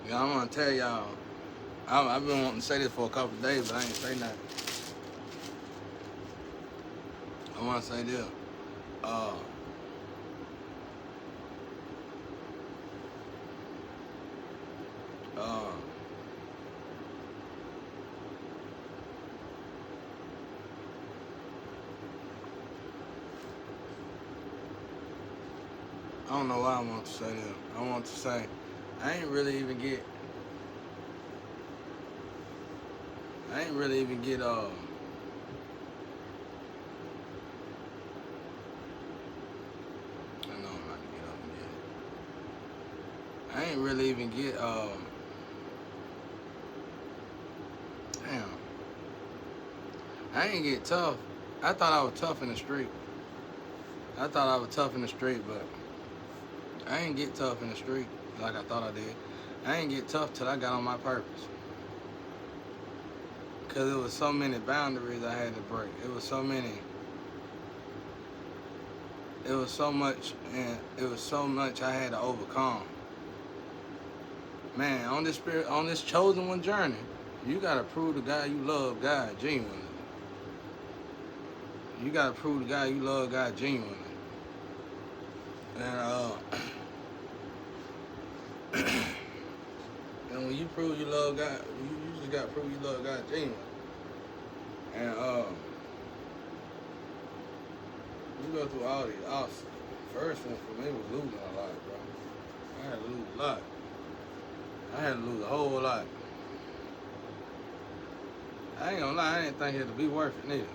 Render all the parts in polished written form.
Yeah, I want to tell y'all. I've been wanting to say this for a couple of days, but I ain't say nothing. I want to say this. Uh, uh, I don't know why I want to say this. I want to say I ain't really even get. I ain't really even get. I know I'm about to get up and get it. I ain't really even get. Damn. I ain't get tough. I thought I was tough in the street. I thought I was tough in the street, but I ain't get tough in the street like I thought I did. I ain't get tough till I got on my purpose. Cause it was so many boundaries I had to break. It was so many. It was so much, and it was so much I had to overcome. Man, on this spirit, on this chosen one journey, you gotta prove the guy you love God genuinely. You gotta prove the guy you love God genuinely. And and when you prove you love God, you just gotta prove you love God genuinely. And you go through all these obstacles. First one for me was losing a lot, bro. I had to lose a lot. I had to lose a whole lot. I ain't gonna lie, I didn't think it to be worth it neither.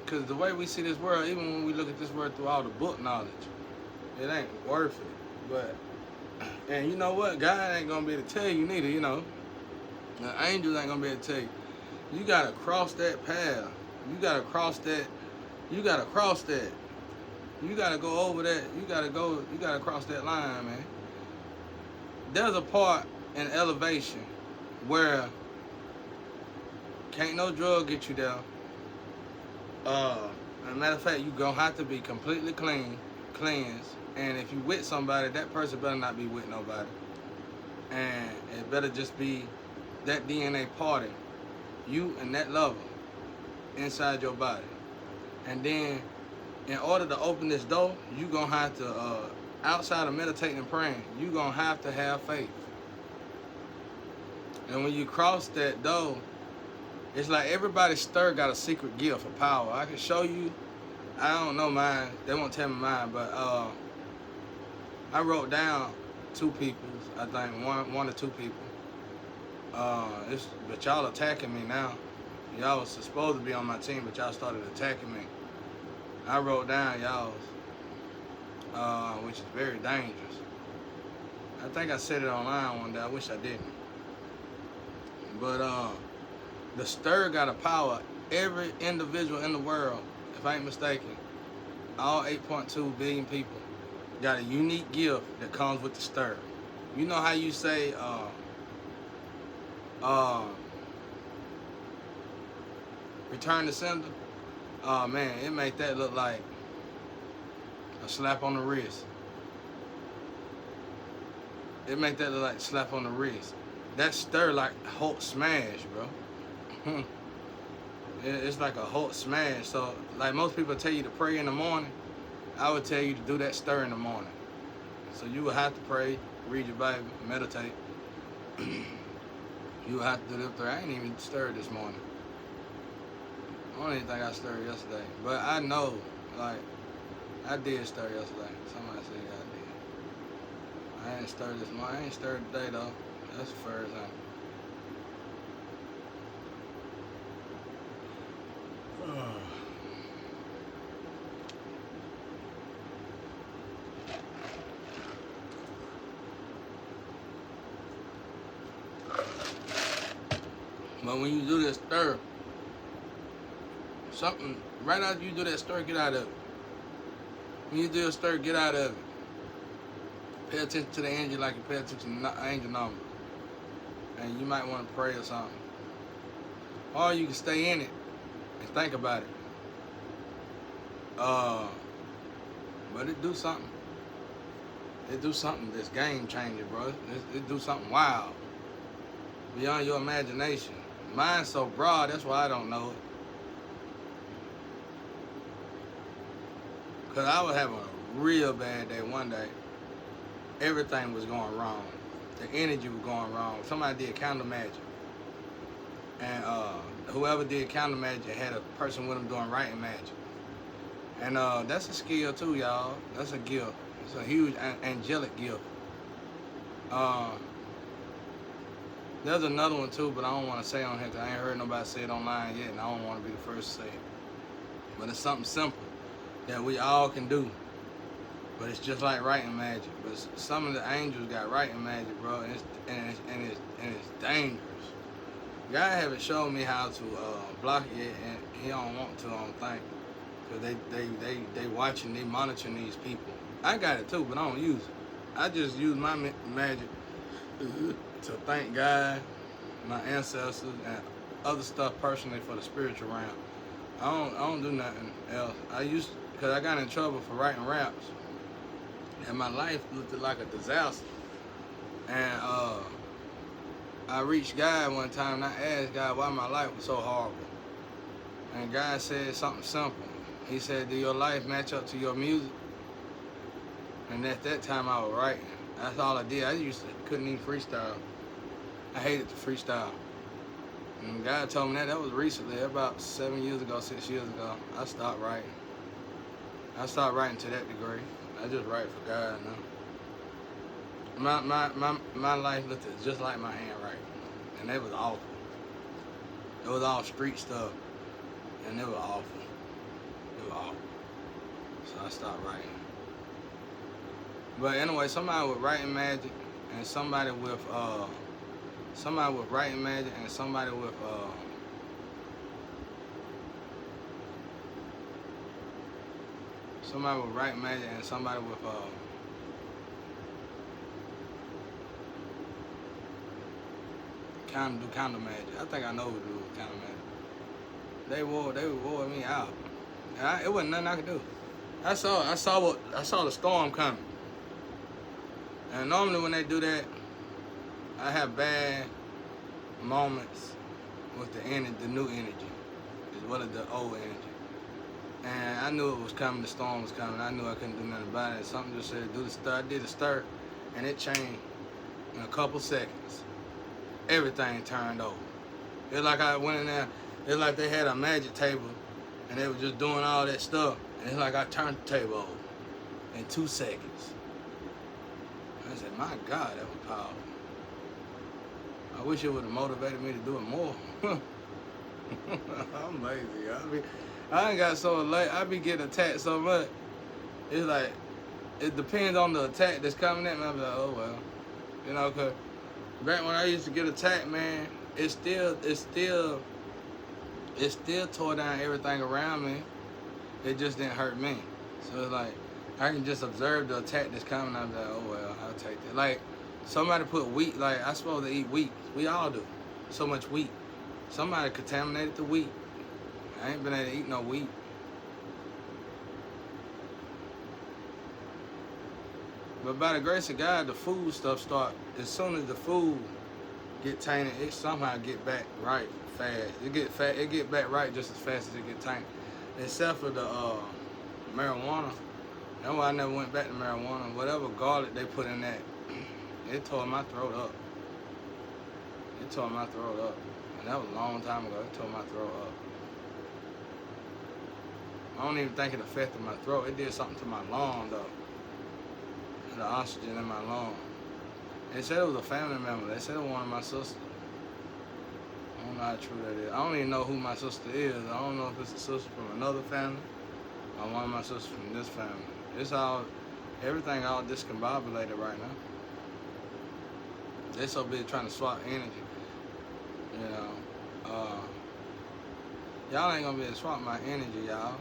Cause the way we see this world, even when we look at this world through all the book knowledge, it ain't worth it. But and you know what? God ain't gonna be able to tell you neither, you know. The angels ain't gonna be able to tell you. You gotta cross that path. You gotta cross that. You gotta cross that. You gotta go over that. You gotta cross that line, man. There's a part in elevation where can't no drug get you there. As a matter of fact, you gonna have to be completely cleansed. And if you with somebody, that person better not be with nobody. And it better just be that DNA party, you and that lover inside your body. And then, in order to open this door, you gonna have to, outside of meditating and praying, you gonna have to have faith. And when you cross that door, it's like everybody's stir got a secret gift of power. I can show you. I don't know mine. They won't tell me mine, but I wrote down two people's. I think one or two people. But y'all attacking me now. Y'all was supposed to be on my team, but y'all started attacking me. I wrote down y'all's, which is very dangerous. I think I said it online one day. I wish I didn't. But the stir got a power. Every individual in the world, if I ain't mistaken, all 8.2 billion people got a unique gift that comes with the stir. You know how you say, return to sender? Oh man, it made that look like a slap on the wrist. It make that look like a slap on the wrist. That stir like Hulk smash, bro. It's like a Hulk smash. So like most people tell you to pray in the morning, I would tell you to do that stir in the morning. So you would have to pray, read your Bible, meditate. You would have to do that. I ain't even stirred this morning. I don't even think I stirred yesterday. But I know, like, I did stir yesterday. Somebody said I did. I ain't stirred this morning. I ain't stirred today, though. That's the first thing. But when you do this stir, something, right after you do that stir, get out of it. When you do a stir, get out of it. Pay attention to the angel like you pay attention to the angel number. And you might want to pray or something. Or you can stay in it and think about it. But it do something. It do something that's game changing, bro. It do something wild. beyond your imagination. Mine's so broad, that's why I don't know it. Because I was having a real bad day one day. Everything was going wrong. The energy was going wrong. Somebody did candle magic. And whoever did candle magic had a person with them doing writing magic. And that's a skill too, y'all. That's a gift. It's a huge angelic gift. There's another one too, but I don't want to say on here because I ain't heard nobody say it online yet, and I don't want to be the first to say it. But it's something simple that we all can do. But it's just like writing magic. But some of the angels got writing magic, bro, and it's dangerous. God haven't shown me how to block it yet, and He don't want to, I don't think. Because they watching, they monitoring these people. I got it too, but I don't use it. I just use my magic to thank God, my ancestors, and other stuff personally for the spiritual realm. I don't do nothing else. Because I got in trouble for writing raps. And my life looked like a disaster. And I reached God one time and I asked God why my life was so horrible. And God said something simple. He said, do your life match up to your music? And at that time I was writing. That's all I did. Couldn't even freestyle. I hated to freestyle. And God told me that was recently, about 7 years ago, 6 years ago. I stopped writing. I stopped writing to that degree. I just write for God now. My life looked just like my handwriting. And it was awful. It was all street stuff. And it was awful. It was awful. So I stopped writing. But anyway, somebody with writing magic and somebody with writing magic and somebody with writing magic and somebody with candle magic. I think I know who do candle magic. They wore me out. It wasn't nothing I could do. I saw the storm coming. And normally when they do that, I have bad moments with the new energy, as well as the old energy. And I knew it was coming, the storm was coming. I knew I couldn't do nothing about it. Something just said, do the stir. I did the stir, and it changed in a couple seconds. Everything turned over. It's like I went in there, it's like they had a magic table, and they were just doing all that stuff. And it's like I turned the table over in 2 seconds. I said, my God, that was powerful. I wish it would have motivated me to do it more. I'm lazy. I ain't got so late. I be getting attacked so much. It's like, it depends on the attack that's coming at me. I'm like, oh well. You know, cause back when I used to get attacked, man, it still tore down everything around me. It just didn't hurt me. So it's like, I can just observe the attack that's coming. I'm like, oh well, I'll take that. Like, somebody put wheat, like, I'm supposed to eat wheat. We all do. So much wheat. Somebody contaminated the wheat. I ain't been able to eat no wheat. But by the grace of God, the food stuff start, as soon as the food get tainted, it somehow get back right fast. It get back right just as fast as it get tainted. Except for the marijuana. That's why I never went back to marijuana. Whatever garlic they put in that, it tore my throat up. It tore my throat up. And that was a long time ago. It tore my throat up. I don't even think it affected my throat. It did something to my lung, though. The oxygen in my lung. They said it was a family member. They said it was one of my sisters. I don't know how true that is. I don't even know who my sister is. I don't know if it's a sister from another family or one of my sisters from this family. It's all, everything all discombobulated right now. They so busy trying to swap energy. You know, y'all ain't gonna be able to swap my energy, y'all.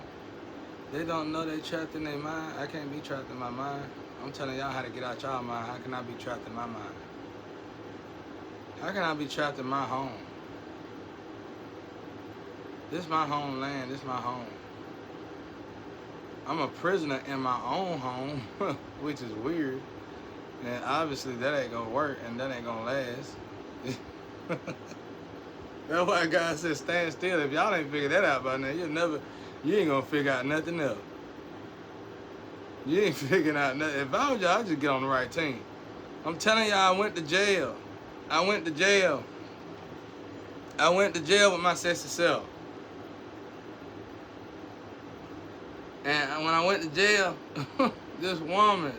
They don't know they trapped in their mind. I can't be trapped in my mind. I'm telling y'all how to get out y'all mind. How can I be trapped in my mind? How can I be trapped in my home? This is my homeland. This is my home. I'm a prisoner in my own home, which is weird. And obviously that ain't gonna work and that ain't gonna last. That's why God said stand still. If y'all ain't figured that out by now, you ain't gonna figure out nothing else. You ain't figuring out nothing. If I was y'all, I'd just get on the right team. I'm telling y'all, I went to jail. I went to jail with my sexy self. And when I went to jail, this woman,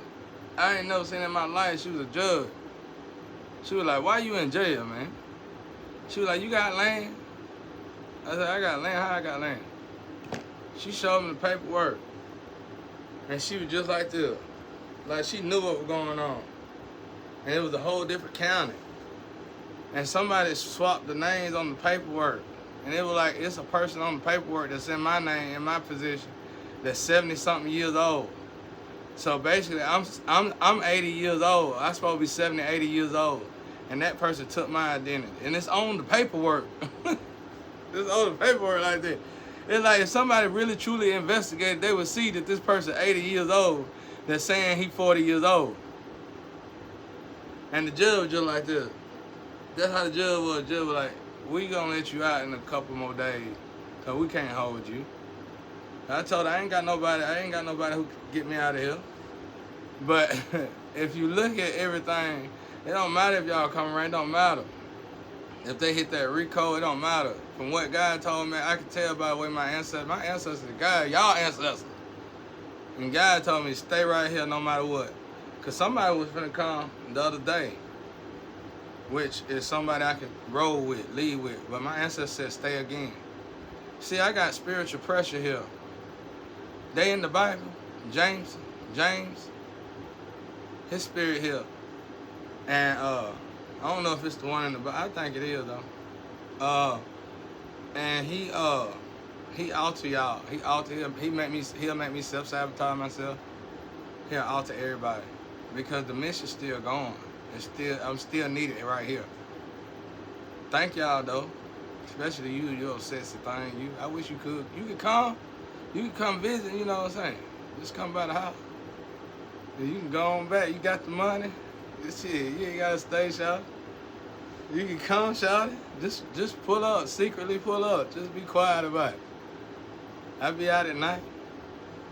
I ain't never seen in my life, she was a judge. She was like, why you in jail, man? She was like, you got land? I said, I got land. How I got land? She showed me the paperwork. And she was just like this. Like she knew what was going on. And it was a whole different county. And somebody swapped the names on the paperwork. And it was like, it's a person on the paperwork that's in my name, in my position, that's 70-something years old. So basically, I'm 80 years old. I'm supposed to be 70, 80 years old. And that person took my identity. And it's on the paperwork. It's on the paperwork like that. It's like if somebody really truly investigated, they would see that this person 80 years old that's saying he 40 years old. And the judge was just like this. That's how the judge was. The judge was like, we gonna let you out in a couple more days, cause we can't hold you. I told her I ain't got nobody who can get me out of here. But if you look at everything, it don't matter if y'all come around, it don't matter. If they hit that RICO, it don't matter. From what God told me, I can tell by the way my ancestors, God, y'all ancestors. And God told me, stay right here no matter what. Because somebody was finna come the other day, which is somebody I could roll with, lead with. But my ancestors said, stay again. See, I got spiritual pressure here. They in the Bible, James, his spirit here. And I don't know if it's the one in the Bible. I think it is though. And he alter y'all. He'll make me self-sabotage myself. He'll alter everybody. Because the mission's still going. I'm still needed right here. Thank y'all though. Especially you, you're a sexy thing. I wish you could. You could come visit, you know what I'm saying? Just come by the house. You can go on back. You got the money. Shit, you ain't gotta stay, shout. You can come, shout it. Just pull up, secretly pull up. Just be quiet about it. I be out at night.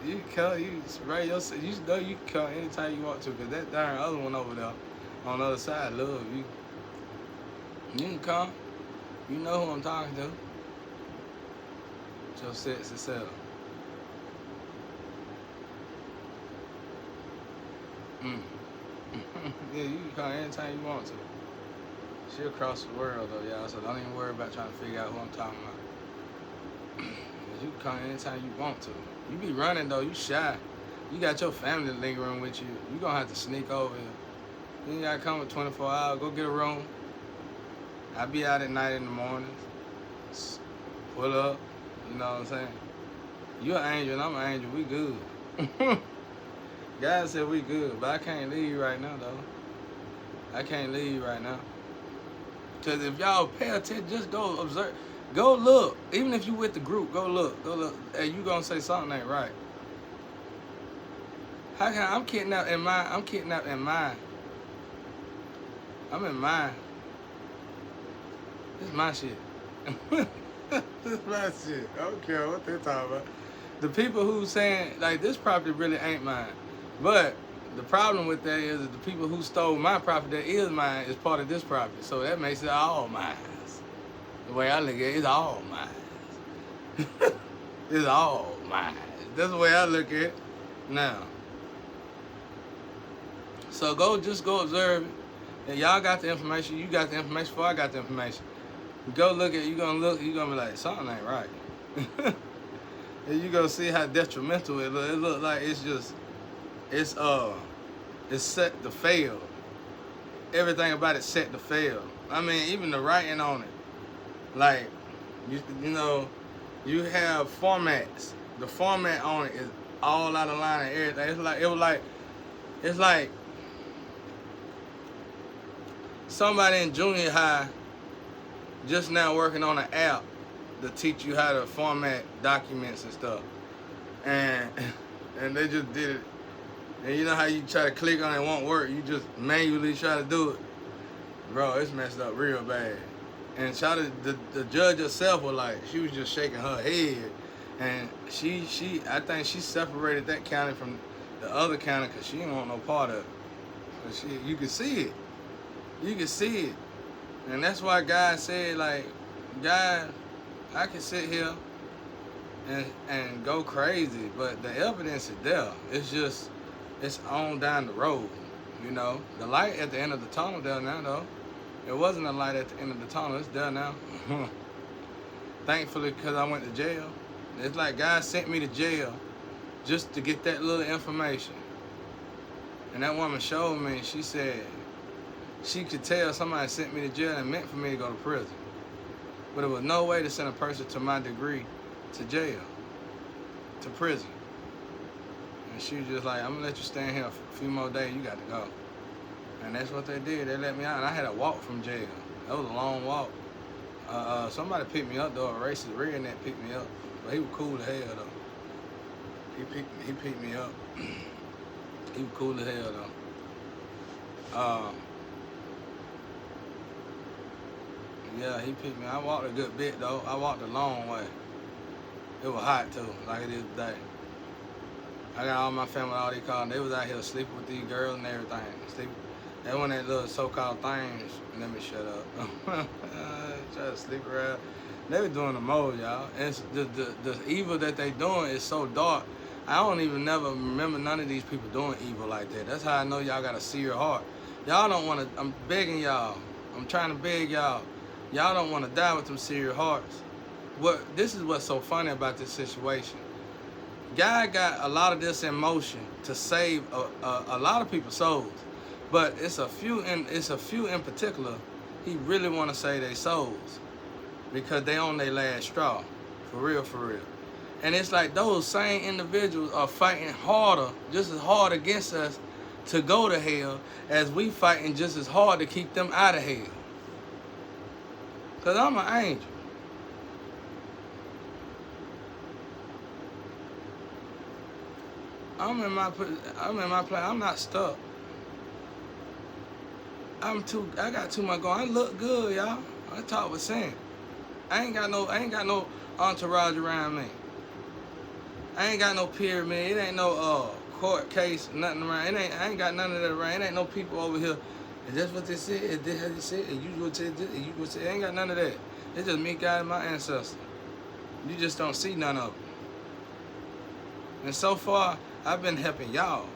You can come, you spray yourself. You know you can come anytime you want to, because that darn other one over there on the other side love you. You can come. You know who I'm talking to. It's your sexy self. Yeah, you can come anytime you want to. She across the world though, y'all, so don't even worry about trying to figure out who I'm talking about. You can come anytime you want to. You be running though, you shy. You got your family lingering with you. You gonna have to sneak over here. You ain't gotta come with 24 hours. Go get a room. I be out at night in the mornings. Pull up. You know what I'm saying? You an angel and I'm an angel. We good. God said we good, but I can't leave right now though. I can't leave right now. Cause if y'all pay attention, just go observe. Go look. Even if you with the group, go look. Go look. Hey, you gonna say something ain't right. How can I'm kidnapped in mine? I'm kidnapped in mine. I'm in mine. This is my shit. This is my shit. I don't care what they're talking about. The people who saying like this property really ain't mine. But the problem with that is that the people who stole my property that is mine is part of this property. So that makes it all mine. The way I look at it, it's all mine. It's all mine. That's the way I look at it now. So just go observe it. And y'all got the information. You got the information before I got the information. Go look at it. You're going to be like, something ain't right. And you're going to see how detrimental it look. It look like it's set to fail. Everything about it set to fail. I mean, even the writing on it. Like, you know, you have formats. The format on it is all out of line and everything. It's like somebody in junior high just now working on an app to teach you how to format documents and stuff. And they just did it. And you know how you try to click on it, it won't work. You just manually try to do it. Bro, it's messed up real bad. And the judge herself was like, she was just shaking her head. And I think she separated that county from the other county because she didn't want no part of it. But you can see it. You can see it. And that's why God said, like, God, I can sit here and go crazy, but the evidence is there. It's just, it's on down the road, you know. The light at the end of the tunnel there now, though. It wasn't a light at the end of the tunnel. It's there now. Thankfully, because I went to jail. It's like God sent me to jail just to get that little information. And that woman showed me, she said, she could tell somebody sent me to jail and meant for me to go to prison. But there was no way to send a person to my degree to jail, to prison. And she was just like, I'm gonna let you stay in here for a few more days, you got to go. And that's what they did. They let me out, and I had to walk from jail. That was a long walk. Somebody picked me up though. A racist redneck picked me up, but he was cool as hell though. He picked me up. He was cool as hell though. Yeah, he picked me. I walked a good bit though. I walked a long way. It was hot too, like it is today. I got all my family, all these cars. They was out here sleeping with these girls and everything. They went that little so-called things. Let me shut up. Try to sleep around. They were doing the most, y'all. And the evil that they doing is so dark. I don't even never remember none of these people doing evil like that. That's how I know y'all got a seer heart. Y'all don't want to, I'm begging y'all. I'm trying to beg y'all. Y'all don't want to die with them seer hearts. This is what's so funny about this situation. God got a lot of this in motion to save a lot of people's souls. But it's a few in particular he really want to save their souls because they on their last straw. For real, for real. And it's like those same individuals are fighting harder, just as hard against us to go to hell as we fighting just as hard to keep them out of hell. Because I'm an angel. I'm in my place. I'm not stuck. I got too much going. I look good, y'all. I talk with sense. I ain't got no entourage around me. I ain't got no pyramid. It ain't no court case, nothing around. I ain't got none of that around. It ain't no people over here. Is this what they said? Is this how they said? And you would say this, and you would say, I ain't got none of that. It's just me, God, and my ancestors. You just don't see none of them. And so far, I've been helping y'all.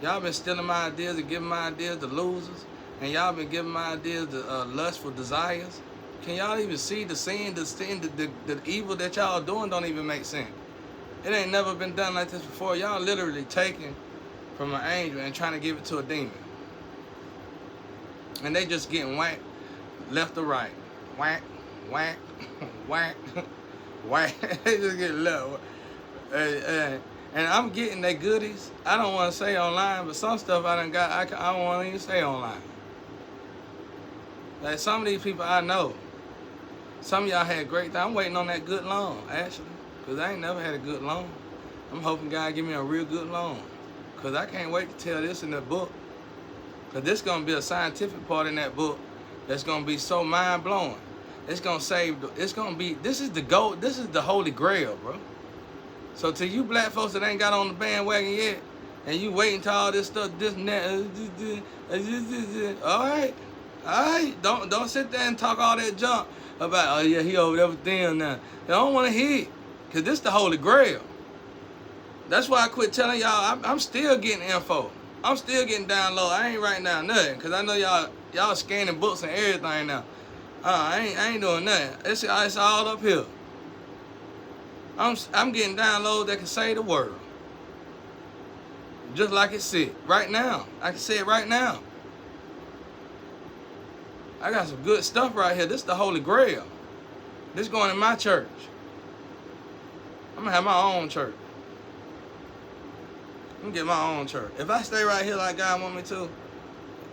Y'all been stealing my ideas and giving my ideas to losers. And y'all been giving my ideas to lustful desires. Can y'all even see the sin, the evil that y'all doing don't even make sense. It ain't never been done like this before. Y'all literally taking from an angel and trying to give it to a demon. And they just getting whacked left or right. Whack, whack, whack, whack. They just get left. And I'm getting their goodies. I don't want to say online, but some stuff I done got, I don't want to even say online. Like some of these people I know, some of y'all had great things. I'm waiting on that good loan, actually, because I ain't never had a good loan. I'm hoping God give me a real good loan, because I can't wait to tell this in the book. Because this going to be a scientific part in that book that's going to be so mind-blowing. It's going to save, it's going to be, this is the gold, this is the holy grail, bro. So to you black folks that ain't got on the bandwagon yet, and you waiting till all this stuff, this and that, all right, don't sit there and talk all that junk about, oh yeah, he over there with them now. I don't want to hear it, because this the holy grail. That's why I quit telling y'all, I'm still getting info. I'm still getting down low. I ain't writing down nothing, because I know y'all scanning books and everything now. I ain't doing nothing. It's all up here. I'm getting downloads that can save the world. Just like it said. Right now. I can say it right now. I got some good stuff right here. This is the Holy Grail. This going in my church. I'm going to have my own church. I'm going to get my own church. If I stay right here like God want me to,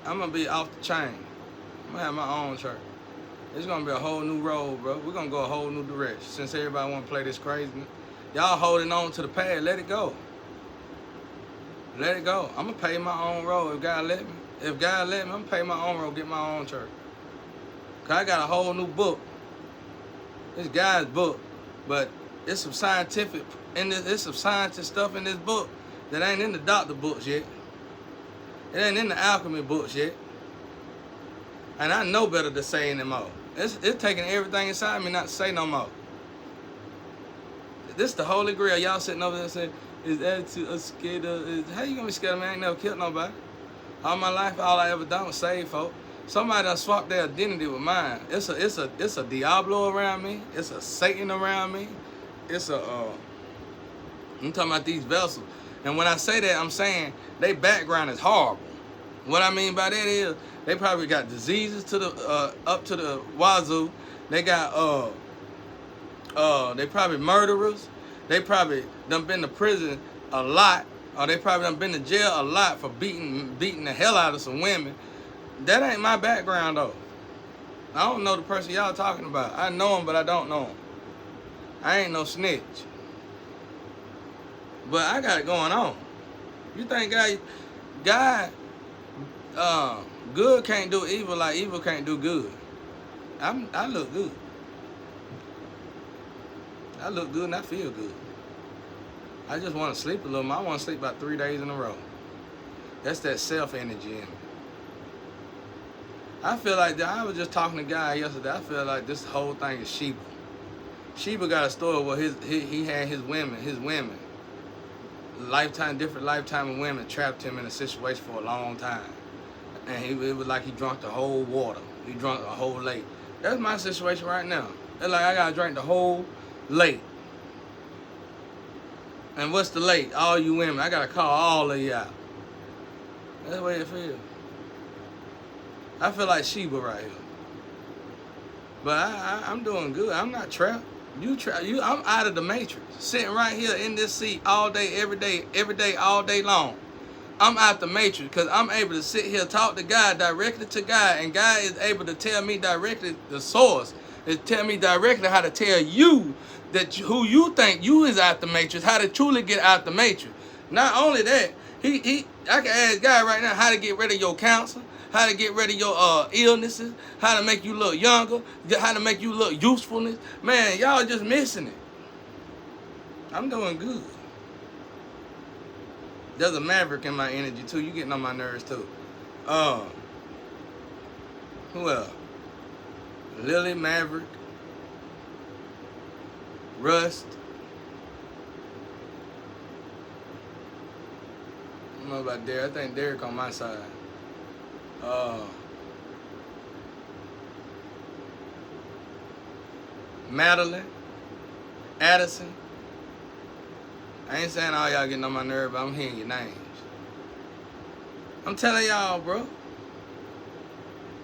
I'm going to be off the chain. I'm going to have my own church. It's going to be a whole new road, bro. We're going to go a whole new direction. Since everybody want to play this crazy, y'all holding on to the past, let it go. Let it go. I'm going to pay my own road if God let me. If God let me, I'm going to pay my own road, get my own church. 'Cause I got a whole new book. This guy's book, but it's some scientific in this. There's some scientific stuff in this book that ain't in the doctor books yet. It ain't in the alchemy books yet. And I know better to say anymore. It's taking everything inside me not to say no more. This the Holy Grail. Y'all sitting over there saying, is attitude a scared of? How you gonna be scared of me? I ain't never killed nobody. All my life, all I ever done was save folk. Somebody done swapped their identity with mine. It's a Diablo around me. It's a Satan around me. I'm talking about these vessels. And when I say that, I'm saying their background is horrible. What I mean by that is they probably got diseases to the up to the wazoo. They got they probably murderers. They probably done been to prison a lot, or they probably done been to jail a lot for beating the hell out of some women. That ain't my background though. I don't know the person y'all talking about. I know him, but I don't know him. I ain't no snitch. But I got it going on. You think God, good can't do evil like evil can't do good. I look good. I look good and I feel good. I just want to sleep a little more. I want to sleep about 3 days in a row. That's that self-energy in me. I feel like that. I was just talking to a guy yesterday. I feel like this whole thing is Sheba. Sheba got a story where he had his women, different lifetime of women trapped him in a situation for a long time. And it was like he drank the whole water. He drank the whole lake. That's my situation right now. It's like I gotta drink the whole lake. And what's the lake? All you women. I gotta call all of you out. That's the way it feels. I feel like Sheba right here. But I'm doing good. I'm not trapped. I'm out of the matrix. Sitting right here in this seat all day, every day, all day long. I'm out the matrix because I'm able to sit here, talk to God, directly to God, and God is able to tell me directly the source. It tell me directly how to tell you that who you think you is out the matrix, how to truly get out the matrix. Not only that, I can ask God right now how to get rid of your cancer, how to get rid of your illnesses, how to make you look younger, how to make you look usefulness. Man, y'all just missing it. I'm doing good. There's a maverick in my energy too. You getting on my nerves too. Who else? Lily, Maverick, Rust. I don't know about Derek. I think Derek on my side. Madeline, Addison. I ain't saying all y'all getting on my nerve, but I'm hearing your names. I'm telling y'all, bro.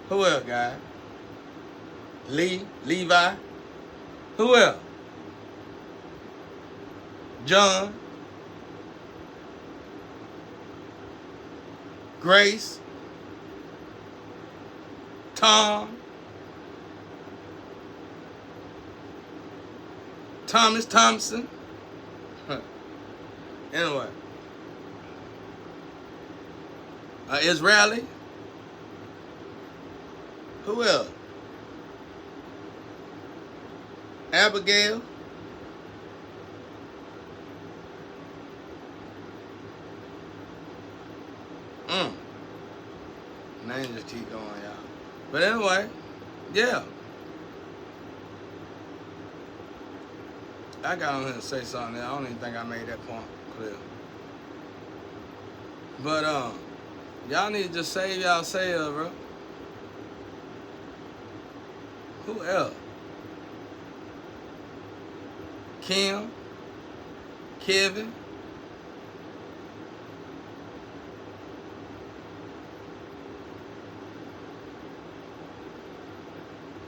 Who else, guys? Levi. Who else? John. Grace. Tom. Thomas Thompson. Anyway. Israeli. Who else? Abigail. Names just keep going, y'all. But anyway, yeah. I got on here to say something there. I don't even think I made that point clear. But y'all need to just save yourselves, bro. Who else? Kim, Kevin,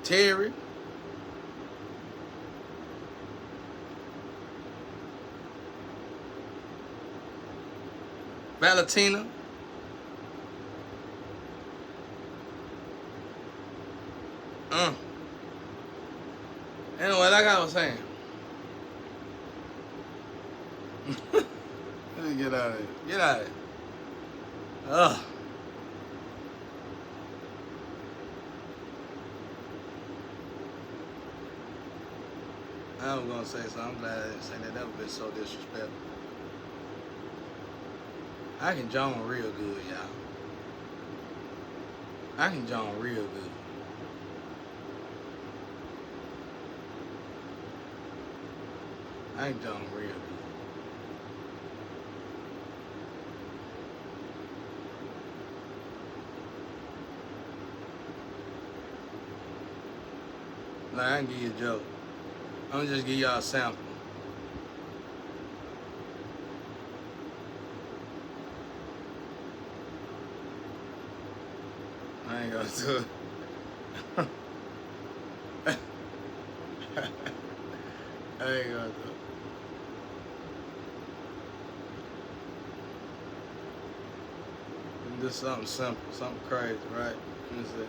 Terry, Valentina, Anyway, like I was saying. Let me get out of here. Get out of here. Ugh. I was gonna say so. I'm glad I didn't say that. That would be so disrespectful. I can John real good, y'all. I can John real good. I can John real good. Like, I can give you a joke. I'm gonna just give y'all a sample. I ain't gonna do it. I ain't gonna do it. Do something simple, something crazy, right? Let me see.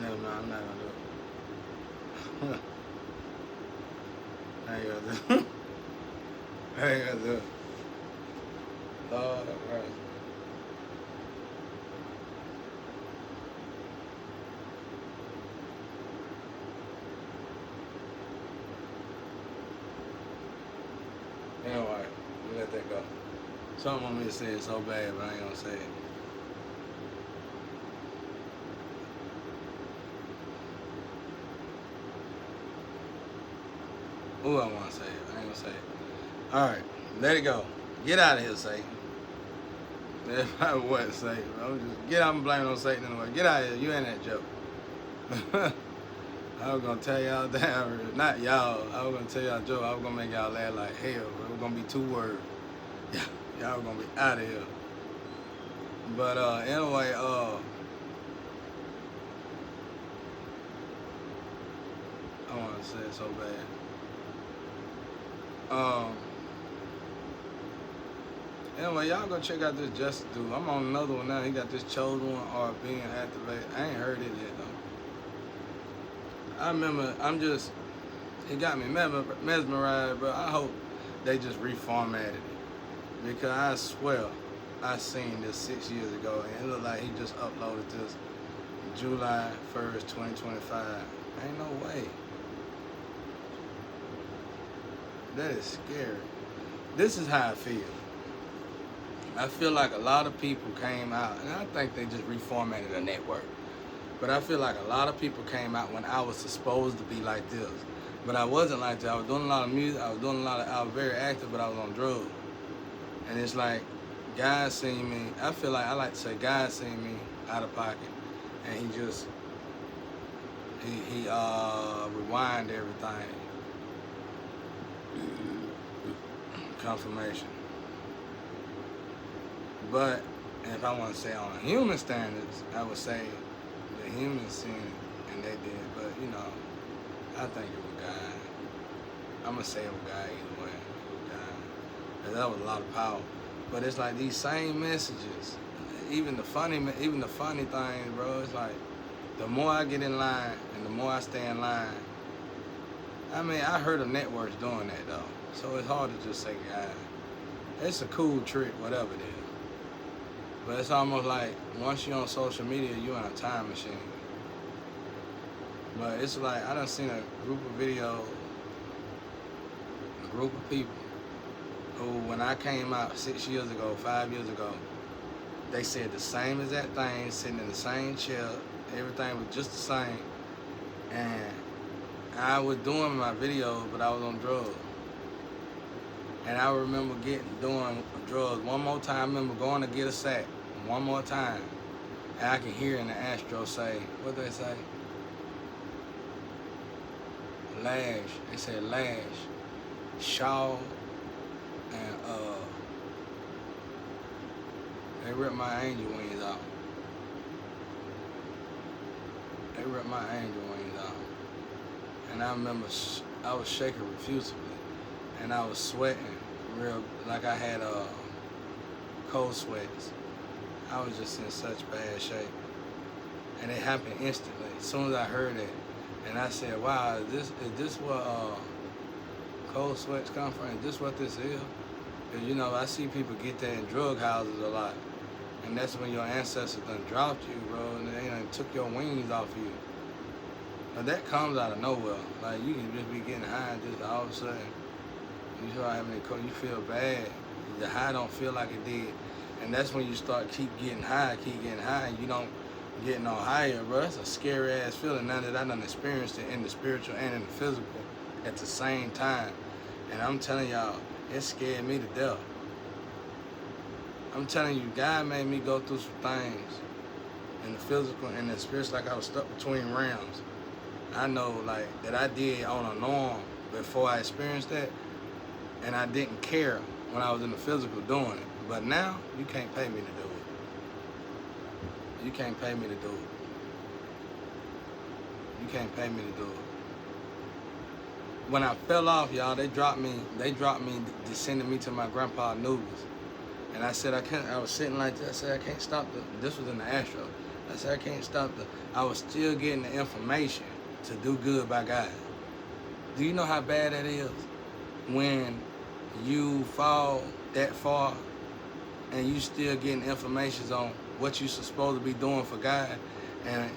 Never mind, I'm not gonna do it. I ain't gonna do it. I ain't gonna do it. Lord have mercy. Anyway, let that go. Something want me to say it so bad, but I ain't gonna say it. Ooh, I wanna say it. I ain't gonna say it. Alright, let it go. Get out of here, Satan. That's probably what Satan. I'm just get out and blame it on Satan anyway. Get out of here. You ain't that joke. I was gonna tell y'all down, not y'all. I was gonna tell y'all a joke. I was gonna make y'all laugh like hell. It was gonna be 2 words. Y'all was gonna be out of here. But anyway, I want to say it so bad. Anyway, y'all go check out this Justice dude. I'm on another one now. He got this Chosen One or being activated. I ain't heard it yet though. I remember. He got me mesmerized, but I hope they just reformatted it because I swear I seen this 6 years ago and it looked like he just uploaded this July 1st, 2025. Ain't no way. That is scary. This is how I feel. I feel like a lot of people came out, and I think they just reformatted the network. But I feel like a lot of people came out when I was supposed to be like this. But I wasn't like that. I was doing a lot of music. I was very active, but I was on drugs. And it's like, God seen me. I feel like I like to say God seen me out of pocket. And he rewind everything. Confirmation. But if I want to say on human standards, I would say the humans seen it and they did. But you know, I think it was God. I'm gonna say it was God either way. It was God. 'Cause that was a lot of power. But it's like these same messages, even the funny things, bro. It's like the more I get in line and the more I stay in line. I mean, I heard of networks doing that though, so it's hard to just say God. It's a cool trick, whatever it is. But it's almost like once you're on social media, you're in a time machine. But it's like I done seen a group of videos, a group of people who, when I came out 6 years ago, 5 years ago, they said the same exact thing, sitting in the same chair, everything was just the same. And I was doing my videos, but I was on drugs. And I remember doing drugs one more time. I remember going to get a sack one more time. And I can hear in the Astro say, what do they say? Lash. They said Lash, Shaw, and they ripped my angel wings off. They ripped my angel wings off. And I remember I was shaking profusely. And I was sweating real, like I had cold sweats. I was just in such bad shape. And it happened instantly, as soon as I heard it. And I said, wow, is this what cold sweats come from? Is this what this is? Because, you know, I see people get that in drug houses a lot. And that's when your ancestors done dropped you, bro, and they done took your wings off you. But that comes out of nowhere. Like, you can just be getting high and just all of a sudden, you start having a cold, you feel bad. The high don't feel like it did. And that's when you start keep getting high, and you don't get no higher, bro. That's a scary ass feeling now that I done experienced it in the spiritual and in the physical at the same time. And I'm telling y'all, it scared me to death. I'm telling you, God made me go through some things in the physical and the spiritual, like I was stuck between realms. I know, like, that I did on a norm before I experienced that, and I didn't care when I was in the physical doing it. But now, you can't pay me to do it. You can't pay me to do it. You can't pay me to do it. When I fell off, y'all, they dropped me, descended me to my grandpa Anubis. And I said, I was sitting like this. I said, I can't stop this was in the Astro. I said, I can't stop I was still getting the information to do good by God. Do you know how bad that is? When you fall that far and you still getting information on what you're supposed to be doing for God, and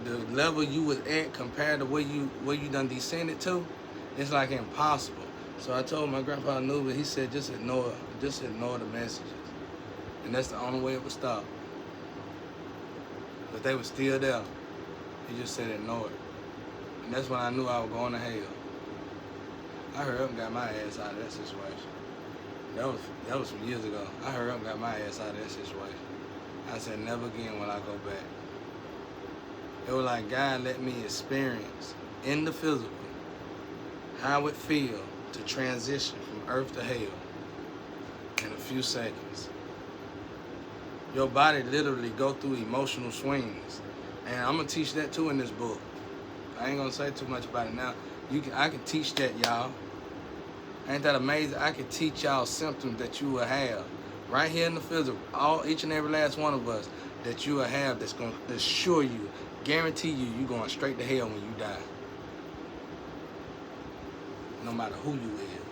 the level you was at compared to where you done descended to, it's like impossible. So I told my grandpa Anubis, he said, just ignore the messages. And that's the only way it would stop. But they were still there. He just said ignore it. And that's when I knew I was going to hell. I hurried up and got my ass out of that situation. That was some years ago. I hurried up and got my ass out of that situation. I said, never again will I go back. It was like God let me experience in the physical how it feels to transition from earth to hell in a few seconds. Your body literally go through emotional swings. And I'm gonna teach that too in this book. I ain't gonna say too much about it now. I can teach that, y'all. Ain't that amazing? I can teach y'all symptoms that you will have right here in the physical, each and every last one of us, that you will have that's gonna assure you, guarantee you going straight to hell when you die. No matter who you is.